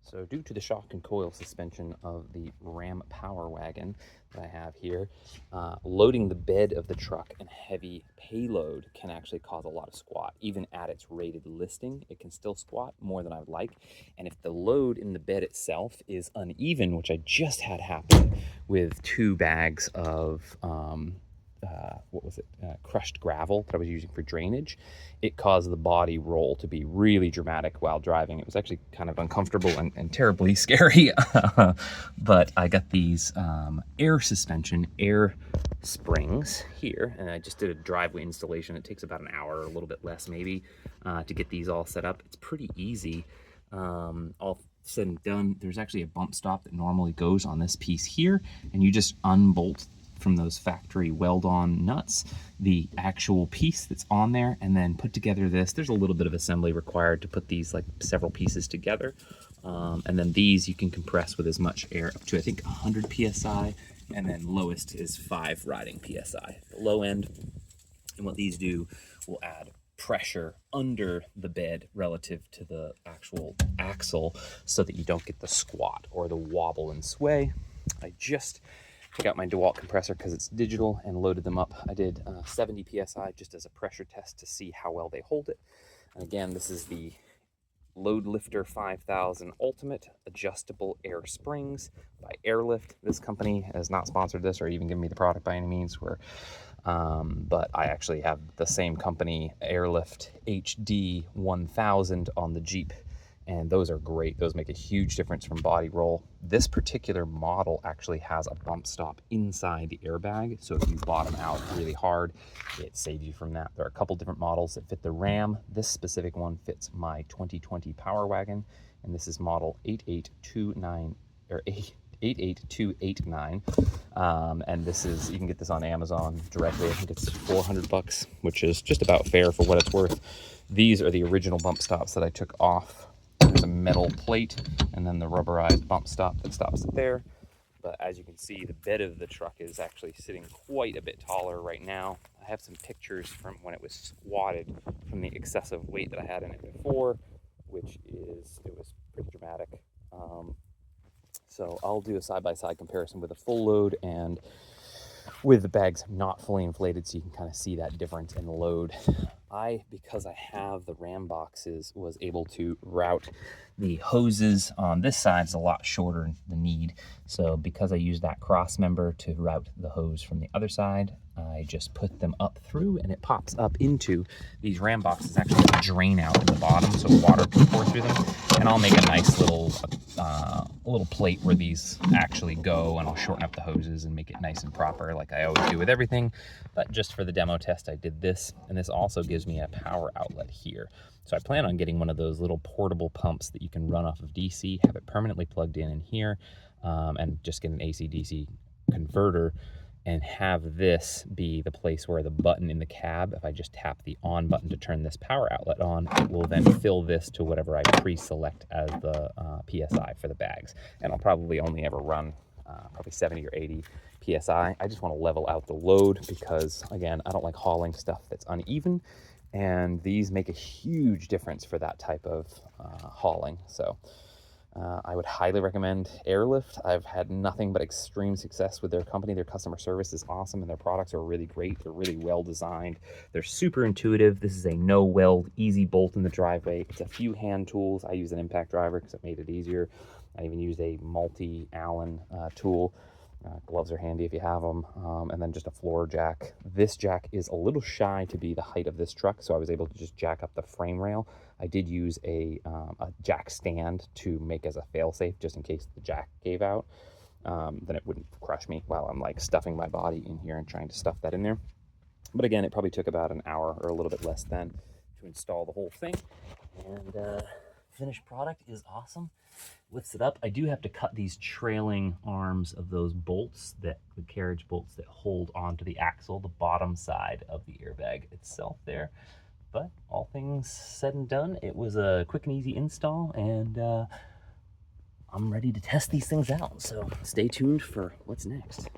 So due to the shock and coil suspension of the Ram Power Wagon that I have here, loading the bed of the truck and heavy payload can actually cause a lot of squat. Even at its rated listing, it can still squat more than I would like. And if the load in the bed itself is uneven, which I just had happen with 2 bags of crushed gravel that I was using for drainage, it caused the body roll to be really dramatic while driving. It was actually kind of uncomfortable and terribly scary. But I got these air suspension, air springs here, and I just did a driveway installation. It takes about an hour, or a little bit less maybe, to get these all set up. It's pretty easy. All said and done, there's actually a bump stop that normally goes on this piece here, and you just unbolt from those factory weld-on nuts the actual piece that's on there, and then put together this. There's a little bit of assembly required to put these like several pieces together, and then these you can compress with as much air up to I think 100 psi, and then lowest is 5 riding psi, the low end. And what these do will add pressure under the bed relative to the actual axle so that you don't get the squat or the wobble and sway. I just took out my DeWalt compressor because it's digital and loaded them up. I did 70 psi just as a pressure test to see how well they hold it. And again, this is the Load Lifter 5000 Ultimate Adjustable Air Springs by Airlift. This company has not sponsored this or even given me the product by any means, but I actually have the same company, Airlift HD 1000, on the Jeep, and those are great. Those make a huge difference from body roll. This particular model actually has a bump stop inside the airbag, so if you bottom out really hard, it saves you from that. There are a couple different models that fit the Ram. This specific one fits my 2020 Power Wagon, and this is model 88289 or 88289, and this is, you can get this on Amazon directly. I think it's $400, which is just about fair for what it's worth. These are the original bump stops that I took off. There's a metal plate and then the rubberized bump stop that stops it there. But as you can see, the bed of the truck is actually sitting quite a bit taller right now. I have some pictures from when it was squatted from the excessive weight that I had in it before, which is, it was pretty dramatic. So I'll do a side-by-side comparison with a full load and with the bags not fully inflated, so you can kind of see that difference in load. Because I have the Ram boxes, was able to route the hoses on this side. Is a lot shorter the need. So because I used that cross member to route the hose from the other side, I just put them up through and it pops up into these Ram boxes. Actually drain out in the bottom so water can pour through them. And I'll make a nice little plate where these actually go, and I'll shorten up the hoses and make it nice and proper like I always do with everything. But just for the demo test, I did this, and this also gives me a power outlet here. So I plan on getting one of those little portable pumps that you can run off of DC, have it permanently plugged in here, and just get an AC-DC converter, and have this be the place where the button in the cab, if I just tap the on button to turn this power outlet on, it will then fill this to whatever I pre-select as the PSI for the bags. And I'll probably only ever run probably 70 or 80 PSI. I just want to level out the load because, again, I don't like hauling stuff that's uneven, and these make a huge difference for that type of hauling. So I would highly recommend Airlift. I've had nothing but extreme success with their company. Their customer service is awesome, and their products are really great. They're really well designed. They're super intuitive. This is a no weld, easy bolt in the driveway. It's a few hand tools. I use an impact driver because it made it easier. I even used a multi-Allen tool. Gloves are handy if you have them, and then just a floor jack. This jack is a little shy to be the height of this truck, so I was able to just jack up the frame rail. I did use a jack stand to make as a fail-safe, just in case the jack gave out. Then it wouldn't crush me while I'm like stuffing my body in here and trying to stuff that in there. But again, it probably took about an hour or a little bit less than to install the whole thing. And finished product is awesome. Lifts it up. I do have to cut these trailing arms of those bolts, the carriage bolts that hold onto the axle, the bottom side of the airbag itself there. But all things said and done, it was a quick and easy install, and I'm ready to test these things out. So stay tuned for what's next.